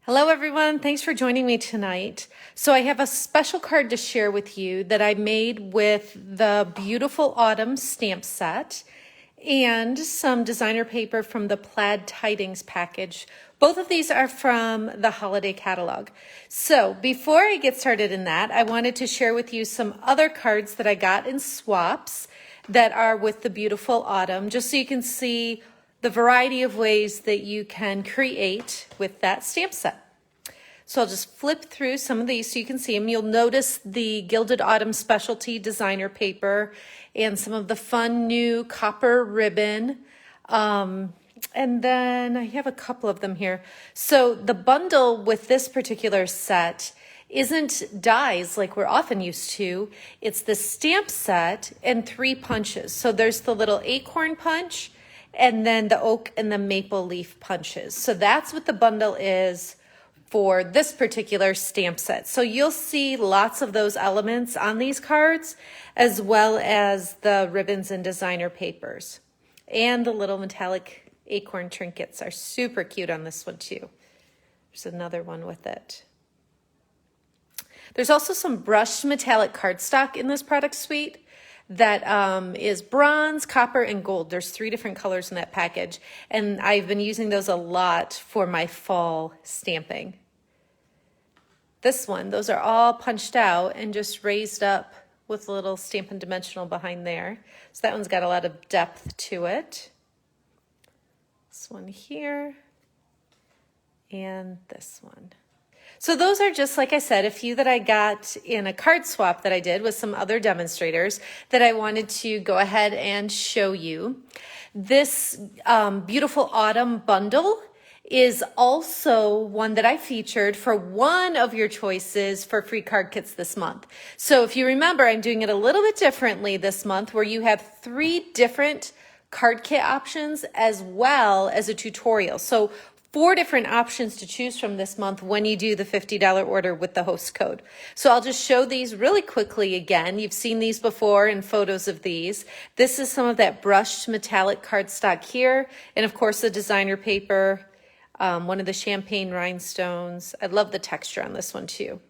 Hello everyone, thanks for joining me tonight. So I have a special card to share with you that I made with the Beautiful Autumn stamp set and some designer paper from the Plaid Tidings package. Both of these are from the holiday catalog. So before I get started in that, I wanted to share with you some other cards that I got in swaps that are with the Beautiful Autumn, just so you can see the variety of ways that you can create with that stamp set. So I'll just flip through some of these so you can see them. You'll notice the Gilded Autumn Specialty designer paper and some of the fun new copper ribbon. And then I have a couple of them here. So the bundle with this particular set isn't dies like we're often used to. It's the stamp set and 3 punches. So there's the little acorn punch, and then the oak and the maple leaf punches. So that's what the bundle is for this particular stamp set. So you'll see lots of those elements on these cards, as well as the ribbons and designer papers. And the little metallic acorn trinkets are super cute on this one too. There's another one with it. There's also some brushed metallic cardstock in this product suite that is bronze, copper, and gold. There's 3 different colors in that package, and I've been using those a lot for my fall stamping. This one, those are all punched out and just raised up with a little Stampin' Dimensional behind there. So that one's got a lot of depth to it. This one here, and this one. So those are just, like I said, a few that I got in a card swap that I did with some other demonstrators that I wanted to go ahead and show you. This Beautiful Autumn bundle is also one that I featured for one of your choices for free card kits this month. So if you remember, I'm doing it a little bit differently this month, where you have 3 different card kit options as well as a tutorial. So 4 different options to choose from this month when you do the $50 order with the host code. So I'll just show these really quickly again. You've seen these before in photos of these. This is some of that brushed metallic cardstock here, and of course the designer paper, one of the champagne rhinestones. I love the texture on this one too.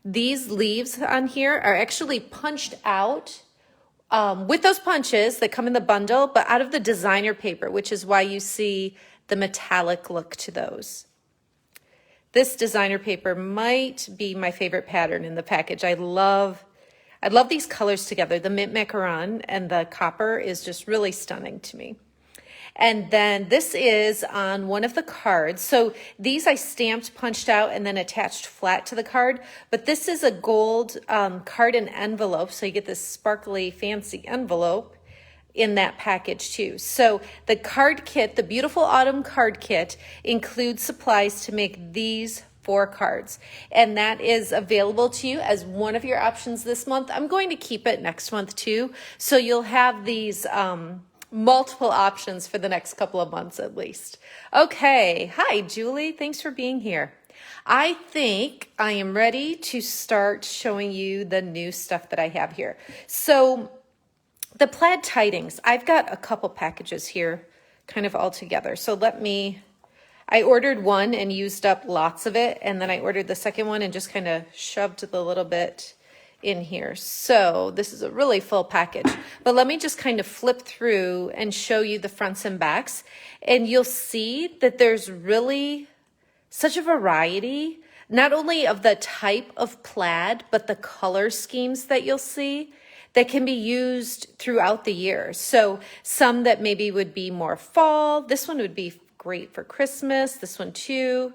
These leaves on here are actually punched out with those punches that come in the bundle, but out of the designer paper, which is why you see the metallic look to those. This designer paper might be my favorite pattern in the package. I love these colors together. The mint macaron and the copper is just really stunning to me. And then this is on one of the cards. So these I stamped, punched out, and then attached flat to the card. But this is a gold card and envelope. So you get this sparkly, fancy envelope in that package too. So the card kit, the Beautiful Autumn card kit, includes supplies to make these 4 cards. And that is available to you as one of your options this month. I'm going to keep it next month too. So you'll have these multiple options for the next couple of months at least. Okay, hi Julie, thanks for being here. I think I am ready to start showing you the new stuff that I have here. So the Plaid Tidings, I've got a couple packages here kind of all together. So I ordered one and used up lots of it, and then I ordered the second one and just kind of shoved the little bit in here. So this is a really full package, but let me just kind of flip through and show you the fronts and backs, and you'll see that there's really such a variety, not only of the type of plaid, but the color schemes that you'll see that can be used throughout the year. So some that maybe would be more fall. This one would be great for Christmas, this one too.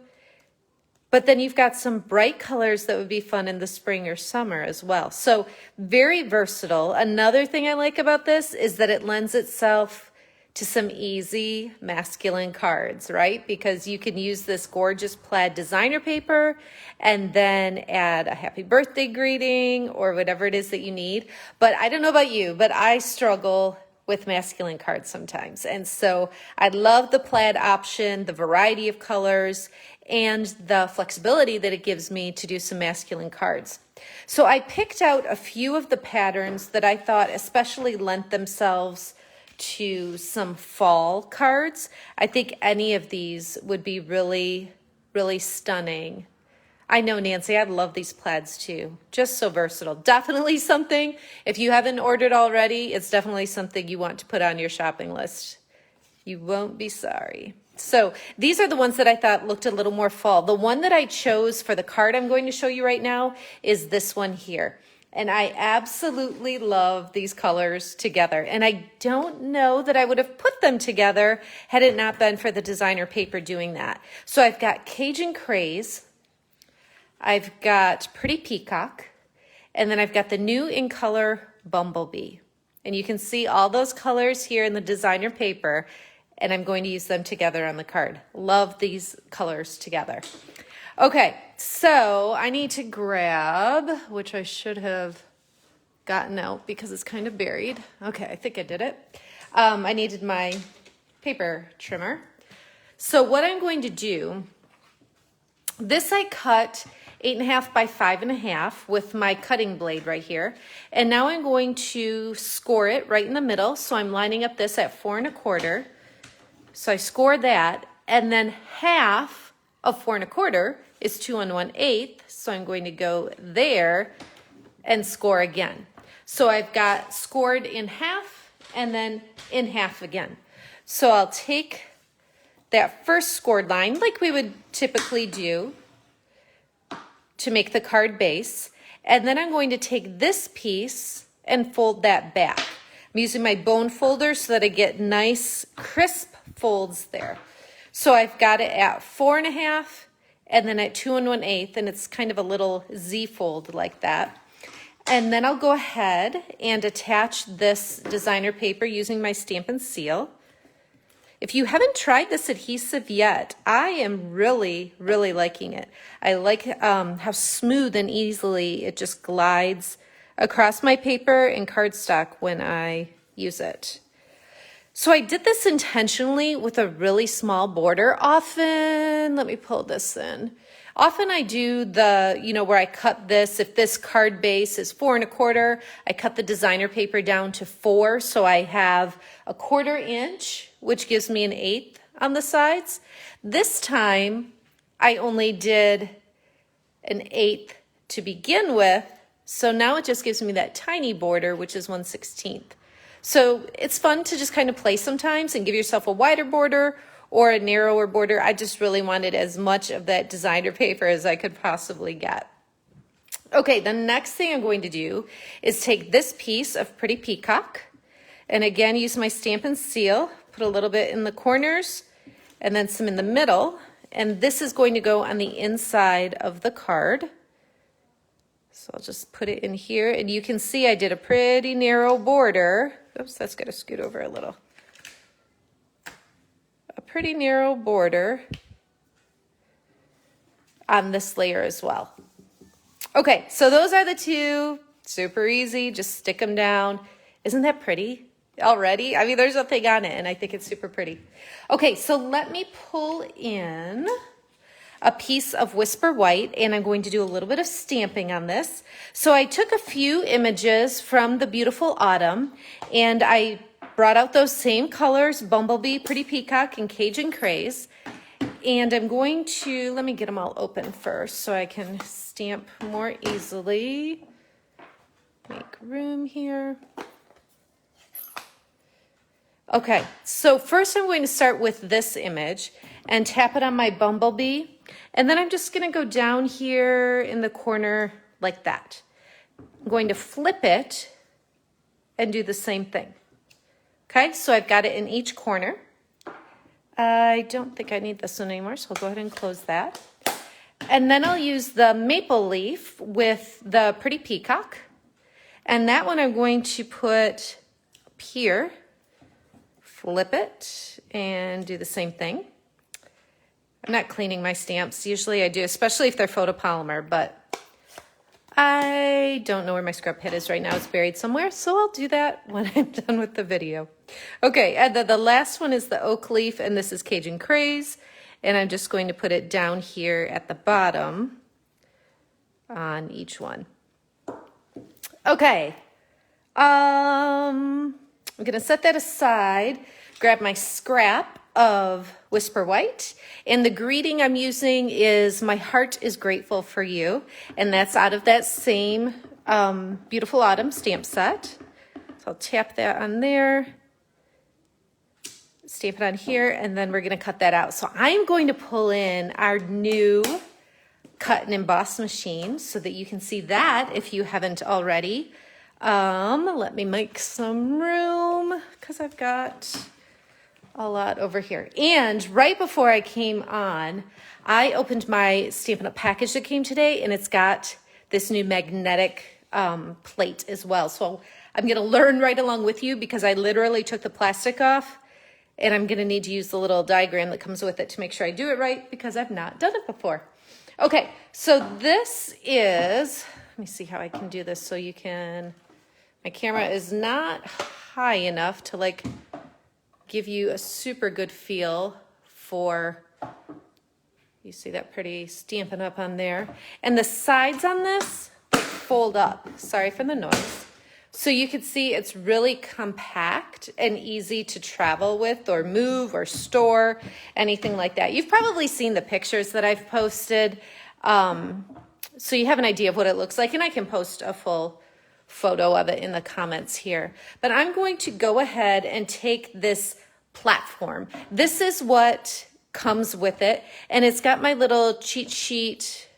But then you've got some bright colors that would be fun in the spring or summer as well. So very versatile. Another thing I like about this is that it lends itself to some easy masculine cards, right? Because you can use this gorgeous plaid designer paper and then add a happy birthday greeting or whatever it is that you need. But I don't know about you, but I struggle with masculine cards sometimes. And so I love the plaid option, the variety of colors, and the flexibility that it gives me to do some masculine cards. So I picked out a few of the patterns that I thought especially lent themselves to some fall cards. I think any of these would be really really stunning. I know, Nancy, I love these plaids too. Just so versatile. Definitely something, if you haven't ordered already, it's definitely something you want to put on your shopping list. You won't be sorry. So these are the ones that I thought looked a little more fall. The one that I chose for the card I'm going to show you right now is this one here. And I absolutely love these colors together. And I don't know that I would have put them together had it not been for the designer paper doing that. So I've got Cajun Craze, I've got Pretty Peacock, and then I've got the new in color Bumblebee. And you can see all those colors here in the designer paper, and I'm going to use them together on the card. Love these colors together. Okay, so I need to grab, which I should have gotten out because it's kind of buried. Okay, I think I did it. I needed my paper trimmer. So what I'm going to do, this I cut 8.5 by 5.5 with my cutting blade right here. And now I'm going to score it right in the middle. So I'm lining up this at 4 1/4. So I score that, and then half of 4 1/4 is 2 1/8. So I'm going to go there and score again. So I've got scored in half and then in half again. So I'll take that first scored line like we would typically do to make the card base. And then I'm going to take this piece and fold that back. I'm using my bone folder so that I get nice crisp folds there. So I've got it at 4 1/2 and then at 2 1/8, and it's kind of a little Z fold like that. And then I'll go ahead and attach this designer paper using my Stamp and Seal. If you haven't tried this adhesive yet, I am really, really liking it. I like how smooth and easily it just glides across my paper and cardstock when I use it. So I did this intentionally with a really small border. Often, let me pull this in. Often I do the, where I cut this, if this card base is 4 1/4, I cut the designer paper down to 4. So I have 1/4 inch, which gives me 1/8 on the sides. This time I only did 1/8 to begin with. So now it just gives me that tiny border, which is 1/16. So it's fun to just kind of play sometimes and give yourself a wider border or a narrower border. I just really wanted as much of that designer paper as I could possibly get. Okay, the next thing I'm going to do is take this piece of Pretty Peacock and again use my Stamp and Seal, put a little bit in the corners and then some in the middle. And this is going to go on the inside of the card. So I'll just put it in here, and you can see I did a pretty narrow border. Oops, that's got to scoot over a little. A pretty narrow border on this layer as well. Okay, so those are the two. Super easy, just stick them down. Isn't that pretty already? I mean, there's nothing on it, and I think it's super pretty. Okay, so let me pull in a piece of Whisper White, and I'm going to do a little bit of stamping on this. So I took a few images from the beautiful autumn, and I brought out those same colors, Bumblebee, Pretty Peacock, and Cajun Craze. And I'm going to, let me get them all open first so I can stamp more easily. Make room here. Okay, so first I'm going to start with this image and tap it on my Bumblebee. And then I'm just going to go down here in the corner like that. I'm going to flip it and do the same thing. Okay, so I've got it in each corner. I don't think I need this one anymore, so I'll go ahead and close that. And then I'll use the maple leaf with the Pretty Peacock. And that one I'm going to put up here, flip it, and do the same thing. I'm not cleaning my stamps. Usually I do, especially if they're photopolymer, but I don't know where my scrub head is right now. It's buried somewhere, so I'll do that when I'm done with the video. Okay, and the last one is the oak leaf, and this is Cajun Craze, and I'm just going to put it down here at the bottom on each one. Okay, I'm gonna set that aside, grab my scrap of Whisper White. And the greeting I'm using is "My heart is grateful for you." And that's out of that same Beautiful Autumn stamp set. So I'll tap that on there, stamp it on here, and then we're going to cut that out. So I'm going to pull in our new cut and emboss machine so that you can see that if you haven't already. Let me make some room because I've got a lot over here. And right before I came on, I opened my Stampin' Up! Package that came today, and it's got this new magnetic plate as well. So I'm going to learn right along with you because I literally took the plastic off, and I'm going to need to use the little diagram that comes with it to make sure I do it right because I've not done it before. Okay, so this is, let me see how I can do this so you can, my camera is not high enough to like give you a super good feel for, you see that pretty Stampin' Up! On there. And the sides on this fold up, sorry for the noise. So you can see it's really compact and easy to travel with or move or store, anything like that. You've probably seen the pictures that I've posted, so you have an idea of what it looks like, and I can post a full photo of it in the comments here. But I'm going to go ahead and take this platform. This is what comes with it, and it's got my little cheat sheet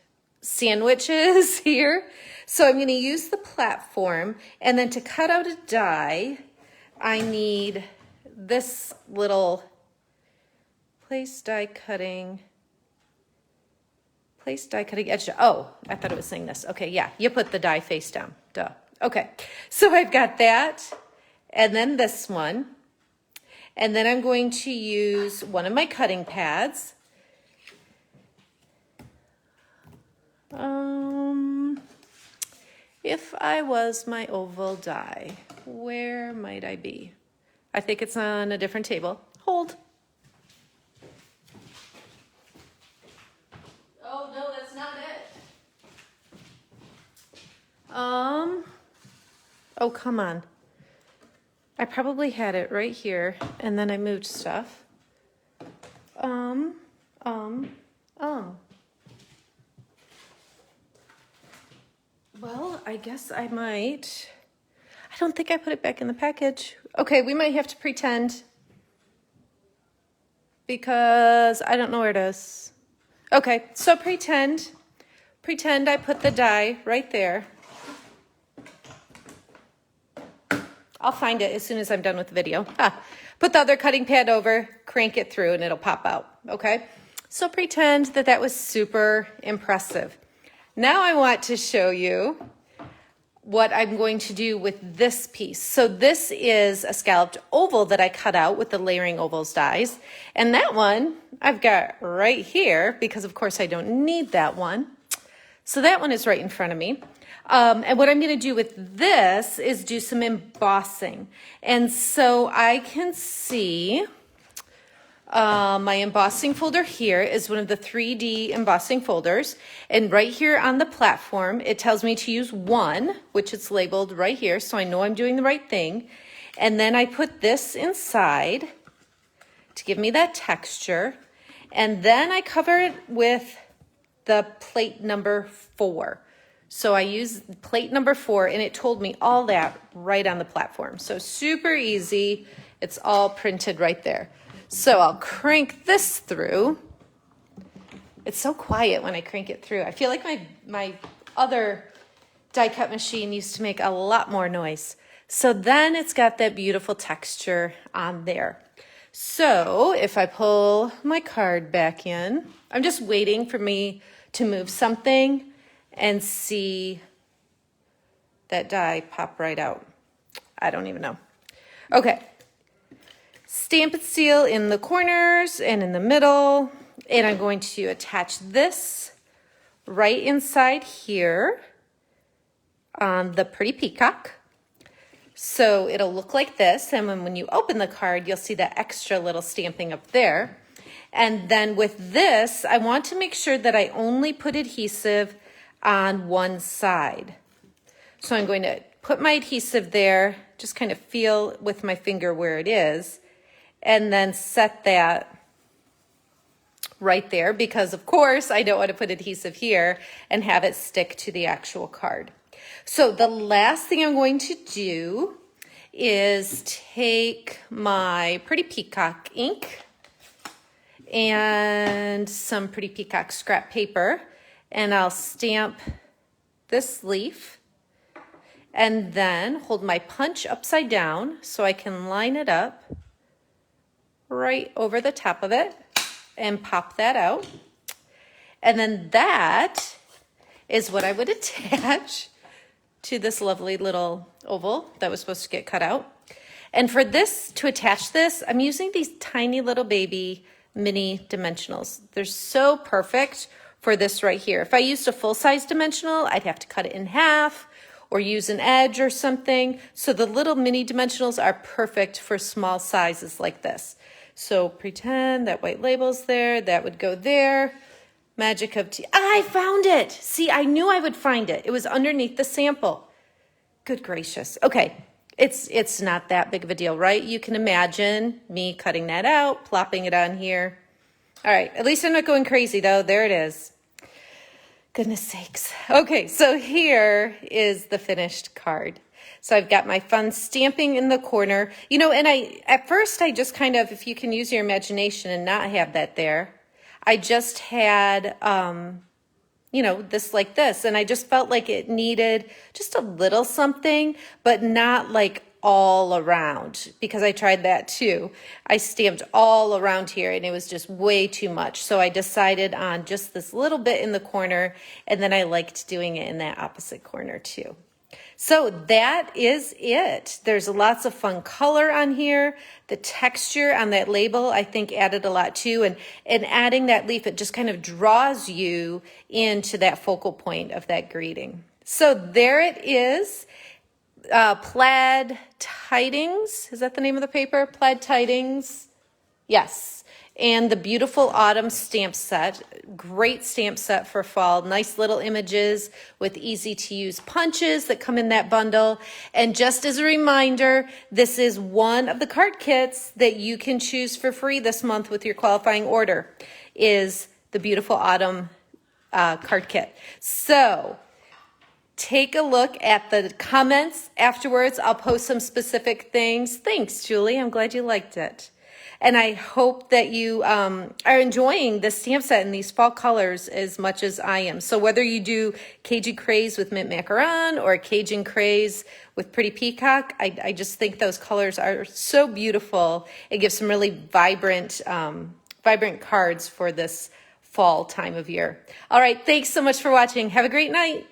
sandwiches here. So I'm going to use the platform, and then to cut out a die, I need this little place die cutting edge. Oh, I thought it was saying this. Okay, yeah, you put the die face down. Duh. Okay, so I've got that, and then this one, and then I'm going to use one of my cutting pads. If I was my oval die, where might I be? I think it's on a different table. Hold. Oh, no, that's not it. Oh, come on. I probably had it right here, and then I moved stuff. Well, I guess I might. I don't think I put it back in the package. Okay, we might have to pretend because I don't know where it is. Okay, so pretend I put the die right there. I'll find it as soon as I'm done with the video. Put the other cutting pad over, crank it through, and it'll pop out, okay? So pretend that that was super impressive. Now I want to show you what I'm going to do with this piece. So this is a scalloped oval that I cut out with the Layering Ovals dies. And that one I've got right here because of course I don't need that one. So that one is right in front of me. And what I'm going to do with this is do some embossing. And so I can see my embossing folder here is one of the 3D embossing folders. And right here on the platform, it tells me to use 1, which it's labeled right here, so I know I'm doing the right thing. And then I put this inside to give me that texture. And then I cover it with the plate number 4. So I used plate number 4, and it told me all that right on the platform. So super easy. It's all printed right there. So I'll crank this through. It's so quiet when I crank it through. I feel like my other die cut machine used to make a lot more noise. So then it's got that beautiful texture on there. So if I pull my card back in, I'm just waiting for me to move something and see that die pop right out. I don't even know. Okay. Stamp and seal in the corners and in the middle. And I'm going to attach this right inside here on the pretty peacock. So it'll look like this. And when you open the card, you'll see that extra little stamping up there. And then with this, I want to make sure that I only put adhesive on one side. So I'm going to put my adhesive there, just kind of feel with my finger where it is. and then set that right there because of course I don't want to put adhesive here and have it stick to the actual card. So the last thing I'm going to do is take my Pretty Peacock ink and some Pretty Peacock scrap paper, and I'll stamp this leaf and then hold my punch upside down so I can line it up right over the top of it and pop that out. And then that is what I would attach to this lovely little oval that was supposed to get cut out. And for this, to attach this, I'm using these tiny little baby mini dimensionals. They're so perfect for this right here. If I used a full-size dimensional, I'd have to cut it in half or use an edge or something. So the little mini dimensionals are perfect for small sizes like this. So pretend that white label's there, that would go there. Magic of tea. I found it. See, I knew I would find it. It was underneath the sample. Good gracious. Okay. It's not that big of a deal, right? You can imagine me cutting that out, plopping it on here. All right, at least I'm not going crazy though. There it is. Goodness sakes. Okay, so here is the finished card. So I've got my fun stamping in the corner. You know, and at first I just kind of, if you can use your imagination and not have that there, I just had, you know, this like this. And I just felt like it needed just a little something, but not like all around, because I tried that too. I stamped all around here and it was just way too much. So I decided on just this little bit in the corner, and then I liked doing it in that opposite corner too. So that is it. There's lots of fun color on here. The texture on that label, I think, added a lot too. And adding that leaf, it just kind of draws you into that focal point of that greeting. So there it is. Plaid Tidings. Is that the name of the paper? Plaid Tidings. Yes. And the beautiful autumn stamp set. Great stamp set for fall. Nice little images with easy to use punches that come in that bundle. And just as a reminder, this is one of the card kits that you can choose for free this month with your qualifying order, is the beautiful autumn card kit. So take a look at the comments afterwards. I'll post some specific things. Thanks, Julie. I'm glad you liked it. And I hope that you are enjoying the stamp set in these fall colors as much as I am. So whether you do Cajun Craze with Mint Macaron or Cajun Craze with Pretty Peacock, I just think those colors are so beautiful. It gives some really vibrant cards for this fall time of year. All right, thanks so much for watching. Have a great night.